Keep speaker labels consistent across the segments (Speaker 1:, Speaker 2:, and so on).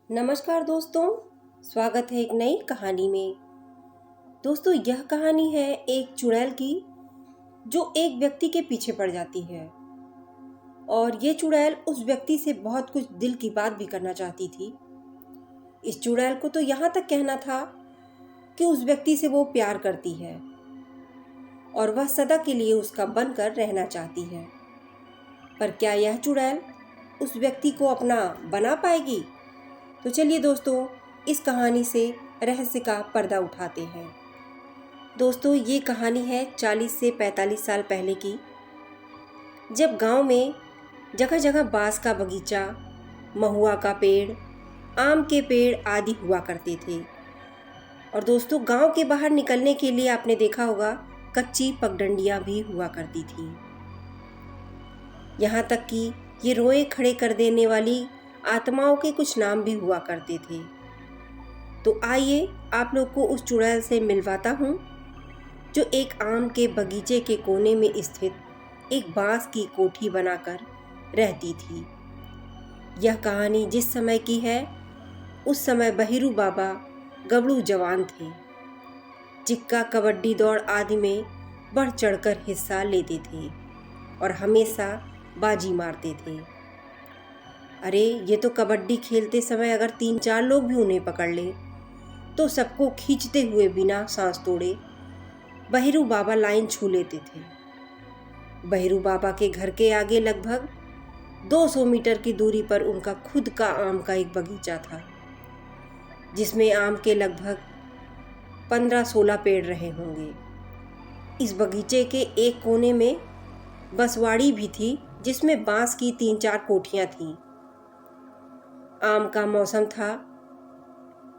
Speaker 1: नमस्कार दोस्तों, स्वागत है एक नई कहानी में। दोस्तों, यह कहानी है एक चुड़ैल की जो एक व्यक्ति के पीछे पड़ जाती है। और ये चुड़ैल उस व्यक्ति से बहुत कुछ दिल की बात भी करना चाहती थी। इस चुड़ैल को तो यहाँ तक कहना था कि उस व्यक्ति से वो प्यार करती है और वह सदा के लिए उसका बनकर रहना चाहती है। पर क्या यह चुड़ैल उस व्यक्ति को अपना बना पाएगी? तो चलिए दोस्तों, इस कहानी से रहस्य का पर्दा उठाते हैं। दोस्तों, ये कहानी है 40 से 45 साल पहले की, जब गांव में जगह जगह बांस का बगीचा, महुआ का पेड़, आम के पेड़ आदि हुआ करते थे। और दोस्तों, गांव के बाहर निकलने के लिए आपने देखा होगा कच्ची पगडंडियां भी हुआ करती थी। यहाँ तक कि ये रोए खड़े कर देने वाली आत्माओं के कुछ नाम भी हुआ करते थे। तो आइए आप लोग को उस चुड़ैल से मिलवाता हूँ जो एक आम के बगीचे के कोने में स्थित एक बांस की कोठी बनाकर रहती थी। यह कहानी जिस समय की है, उस समय बहिरू बाबा गबड़ू जवान थे। चिक्का, कबड्डी दौड़ आदि में बढ़ चढ़कर हिस्सा लेते थे और हमेशा बाजी मारते थे। अरे, ये तो कबड्डी खेलते समय अगर 3-4 लोग भी उन्हें पकड़ लें तो सबको खींचते हुए बिना सांस तोड़े बहिरू बाबा लाइन छू लेते थे। बहिरू बाबा के घर के आगे लगभग 200 मीटर की दूरी पर उनका खुद का आम का एक बगीचा था, जिसमें आम के लगभग 15-16 पेड़ रहे होंगे। इस बगीचे के एक कोने में बसवाड़ी भी थी, जिसमें बांस की 3-4 कोठियां थीं। आम का मौसम था।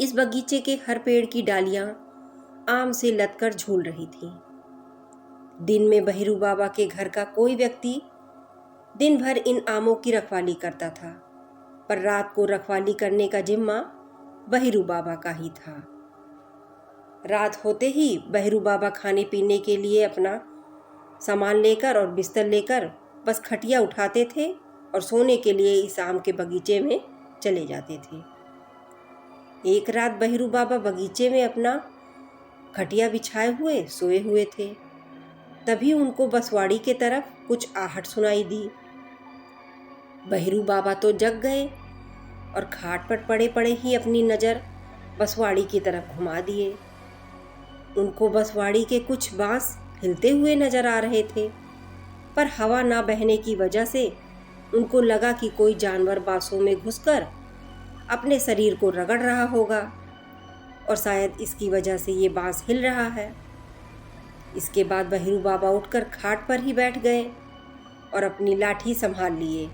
Speaker 1: इस बगीचे के हर पेड़ की डालियां आम से लदकर झूल रही थीं। दिन में बहिरू बाबा के घर का कोई व्यक्ति दिन भर इन आमों की रखवाली करता था, पर रात को रखवाली करने का जिम्मा बहिरू बाबा का ही था। रात होते ही बहिरू बाबा खाने पीने के लिए अपना सामान लेकर और बिस्तर लेकर बस खटिया उठाते थे और सोने के लिए इस आम के बगीचे में चले जाते थे। एक रात बहिरू बाबा बगीचे में अपना खटिया बिछाए हुए सोए हुए थे। तभी उनको बसवाड़ी के तरफ कुछ आहट सुनाई दी। बहिरू बाबा तो जग गए और खाट पर पड़े पड़े ही अपनी नज़र बसवाड़ी की तरफ घुमा दिए। उनको बसवाड़ी के कुछ बांस हिलते हुए नजर आ रहे थे, पर हवा ना बहने की वजह से उनको लगा कि कोई जानवर बांसों में घुसकर अपने शरीर को रगड़ रहा होगा और शायद इसकी वजह से ये बांस हिल रहा है। इसके बाद बहिरू बाबा उठकर खाट पर ही बैठ गए और अपनी लाठी संभाल लिए।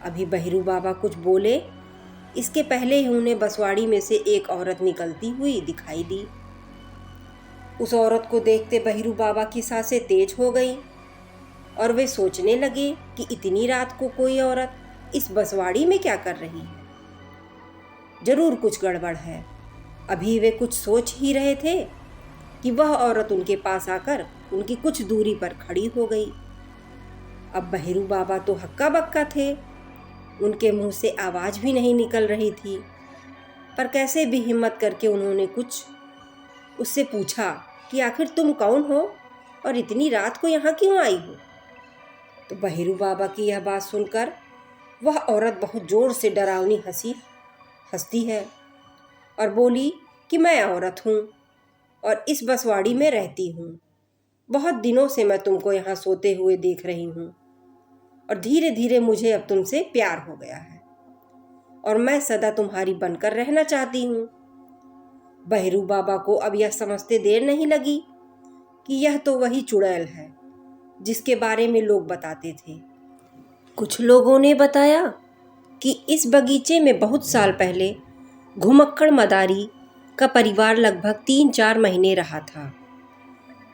Speaker 1: अभी बहिरू बाबा कुछ बोले, इसके पहले ही उन्हें बसवाड़ी में से एक औरत निकलती हुई दिखाई दी। उस औरत को देखते बहिरू बाबा की सांसें तेज हो गई और वे सोचने लगे कि इतनी रात को कोई औरत इस बसवाड़ी में क्या कर रही है। जरूर कुछ गड़बड़ है। अभी वे कुछ सोच ही रहे थे कि वह औरत उनके पास आकर उनकी कुछ दूरी पर खड़ी हो गई। अब बहिरू बाबा तो हक्का बक्का थे, उनके मुंह से आवाज भी नहीं निकल रही थी, पर कैसे भी हिम्मत करके उन्होंने कुछ उससे पूछा कि आखिर तुम कौन हो और इतनी रात को यहाँ क्यों आई हो। तो बहिरू बाबा की यह बात सुनकर वह औरत बहुत जोर से डरावनी हंसती है और बोली कि मैं औरत हूँ और इस बसवाड़ी में रहती हूँ। बहुत दिनों से मैं तुमको यहाँ सोते हुए देख रही हूँ और धीरे धीरे मुझे अब तुमसे प्यार हो गया है और मैं सदा तुम्हारी बनकर रहना चाहती हूँ। बहिरू बाबा को अब यह समझते देर नहीं लगी कि यह तो वही चुड़ैल है जिसके बारे में लोग बताते थे। कुछ लोगों ने बताया कि इस बगीचे में बहुत साल पहले घुमक्कड़ मदारी का परिवार लगभग 3-4 महीने रहा था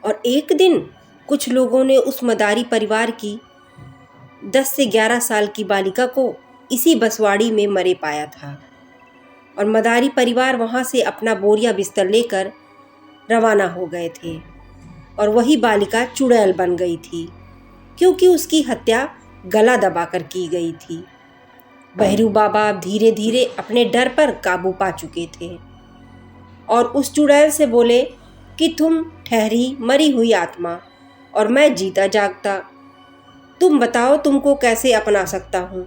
Speaker 1: और एक दिन कुछ लोगों ने उस मदारी परिवार की 10 से 11 साल की बालिका को इसी बसवाड़ी में मरे पाया था और मदारी परिवार वहां से अपना बोरिया बिस्तर लेकर रवाना हो गए थे और वही बालिका चुड़ैल बन गई थी, क्योंकि उसकी हत्या गला दबाकर की गई थी। बहरू बाबा अब धीरे धीरे अपने डर पर काबू पा चुके थे और उस चुड़ैल से बोले कि तुम ठहरी मरी हुई आत्मा और मैं जीता जागता, तुम बताओ तुमको कैसे अपना सकता हूँ।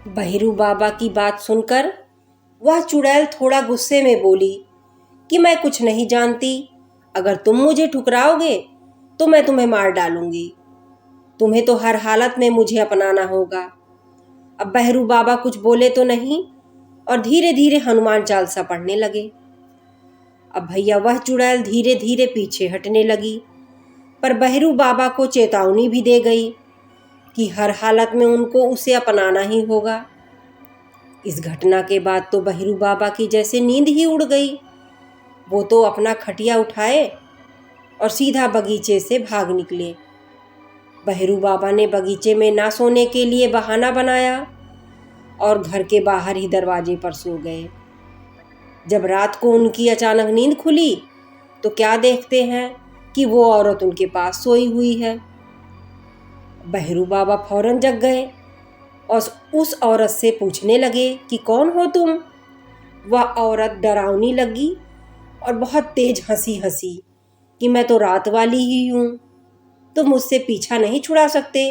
Speaker 1: बहरू बाबा की बात सुनकर वह चुड़ैल थोड़ा गुस्से में बोली कि मैं कुछ नहीं जानती, अगर तुम मुझे ठुकराओगे तो मैं तुम्हें मार डालूंगी, तुम्हें तो हर हालत में मुझे अपनाना होगा। अब बहरू बाबा कुछ बोले तो नहीं और धीरे धीरे हनुमान चालीसा पढ़ने लगे। अब भैया वह चुड़ैल धीरे धीरे पीछे हटने लगी, पर बहरू बाबा को चेतावनी भी दे गई कि हर हालत में उनको उसे अपनाना ही होगा। इस घटना के बाद तो बहरू बाबा की जैसे नींद ही उड़ गई। वो तो अपना खटिया उठाए और सीधा बगीचे से भाग निकले। बहरू बाबा ने बगीचे में ना सोने के लिए बहाना बनाया और घर के बाहर ही दरवाजे पर सो गए। जब रात को उनकी अचानक नींद खुली तो क्या देखते हैं कि वो औरत उनके पास सोई हुई है। बहरू बाबा फौरन जग गए और उस औरत से पूछने लगे कि कौन हो तुम। वह औरत डरावनी लगी और बहुत तेज हंसी कि मैं तो रात वाली ही हूँ, तुम मुझसे पीछा नहीं छुड़ा सकते,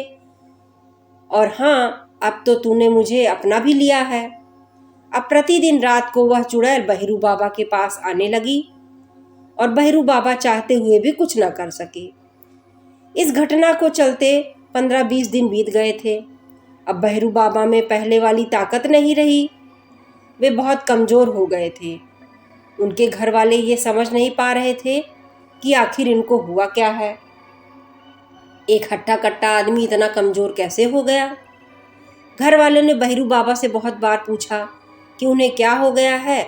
Speaker 1: और हाँ, अब तो तूने मुझे अपना भी लिया है। अब प्रतिदिन रात को वह चुड़ैल बहरू बाबा के पास आने लगी और बहरू बाबा चाहते हुए भी कुछ न कर सके। इस घटना को चलते 15-20 दिन बीत गए थे। अब बहरू बाबा में पहले वाली ताकत नहीं रही, वे बहुत कमज़ोर हो गए थे। उनके घर वाले ये समझ नहीं पा रहे थे कि आखिर इनको हुआ क्या है। एक हट्टा कट्टा आदमी इतना कमज़ोर कैसे हो गया। घर वालों ने बहरू बाबा से बहुत बार पूछा कि उन्हें क्या हो गया है,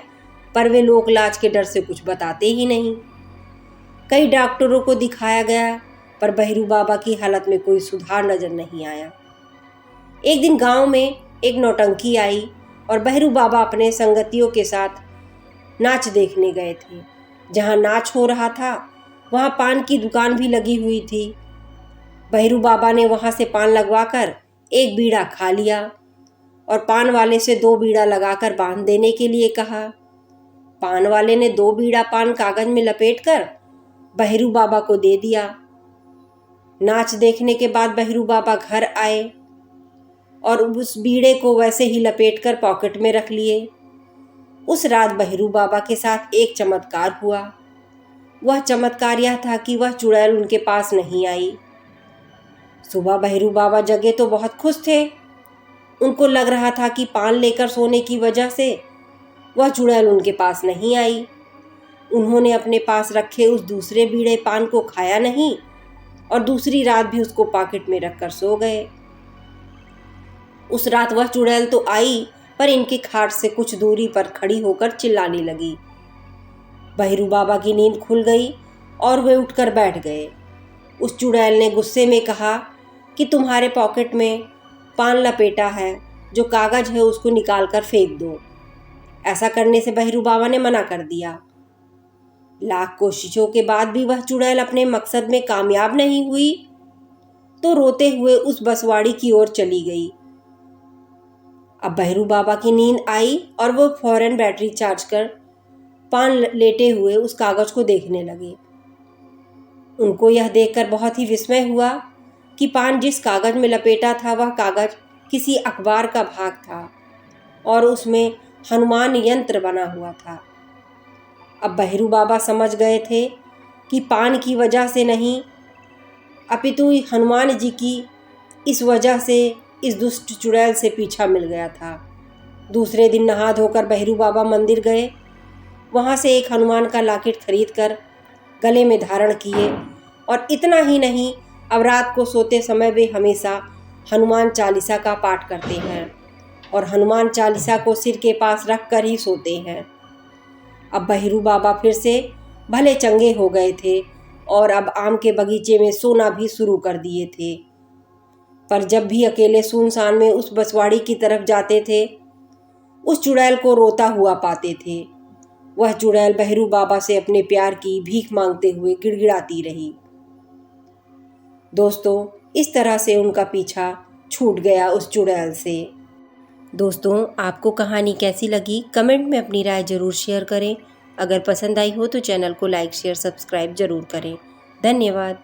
Speaker 1: पर वे लोक लाज के डर से कुछ बताते ही नहीं। कई डॉक्टरों को दिखाया गया, पर बहरू बाबा की हालत में कोई सुधार नजर नहीं आया। एक दिन गांव में एक नौटंकी आई और बहरू बाबा अपने संगतियों के साथ नाच देखने गए थे। जहां नाच हो रहा था वहां पान की दुकान भी लगी हुई थी। बहरू बाबा ने वहां से पान लगवाकर एक बीड़ा खा लिया और पान वाले से 2 बीड़ा लगाकर बांध देने के लिए कहा। पान वाले ने 2 बीड़ा पान कागज में लपेटकर बहरू बाबा को दे दिया। नाच देखने के बाद बहरू बाबा घर आए और उस बीड़े को वैसे ही लपेटकर पॉकेट में रख लिए। उस रात बहरू बाबा के साथ एक चमत्कार हुआ। वह चमत्कार यह था कि वह चुड़ैल उनके पास नहीं आई। सुबह बहरू बाबा जगे तो बहुत खुश थे। उनको लग रहा था कि पान लेकर सोने की वजह से वह चुड़ैल उनके पास नहीं आई। उन्होंने अपने पास रखे उस दूसरे बीड़े पान को खाया नहीं और दूसरी रात भी उसको पॉकेट में रखकर सो गए। उस रात वह चुड़ैल तो आई, पर इनकी खाट से कुछ दूरी पर खड़ी होकर चिल्लाने लगी। बहरू बाबा की नींद खुल गई और वे उठकर बैठ गए। उस चुड़ैल ने गुस्से में कहा कि तुम्हारे पॉकेट में पान लपेटा है, जो कागज है उसको निकाल कर फेंक दो। ऐसा करने से बहरू बाबा ने मना कर दिया। लाख कोशिशों के बाद भी वह चुड़ैल अपने मकसद में कामयाब नहीं हुई, तो रोते हुए उस बसवाड़ी की ओर चली गई। अब बहरू बाबा की नींद आई और वो फौरन बैटरी चार्ज कर पान लेटे हुए उस कागज को देखने लगे। उनको यह देखकर बहुत ही विस्मय हुआ कि पान जिस कागज में लपेटा था वह कागज किसी अखबार का भाग था और उसमें हनुमान यंत्र बना हुआ था। अब बहरू बाबा समझ गए थे कि पान की वजह से नहीं, अपितु हनुमान जी की इस वजह से इस दुष्ट चुड़ैल से पीछा मिल गया था। दूसरे दिन नहा धोकर बहरू बाबा मंदिर गए। वहाँ से एक हनुमान का लॉकेट खरीद कर गले में धारण किए और इतना ही नहीं, अब रात को सोते समय वे हमेशा हनुमान चालीसा का पाठ करते हैं और हनुमान चालीसा को सिर के पास रख कर ही सोते हैं। अब बहरू बाबा फिर से भले चंगे हो गए थे और अब आम के बगीचे में सोना भी शुरू कर दिए थे। पर जब भी अकेले सुनसान में उस बसवाड़ी की तरफ जाते थे, उस चुड़ैल को रोता हुआ पाते थे। वह चुड़ैल बहरू बाबा से अपने प्यार की भीख मांगते हुए गिड़गिड़ाती रही। दोस्तों, इस तरह से उनका पीछा छूट गया उस चुड़ैल से। दोस्तों, आपको कहानी कैसी लगी कमेंट में अपनी राय ज़रूर शेयर करें। अगर पसंद आई हो तो चैनल को लाइक शेयर सब्सक्राइब ज़रूर करें। धन्यवाद।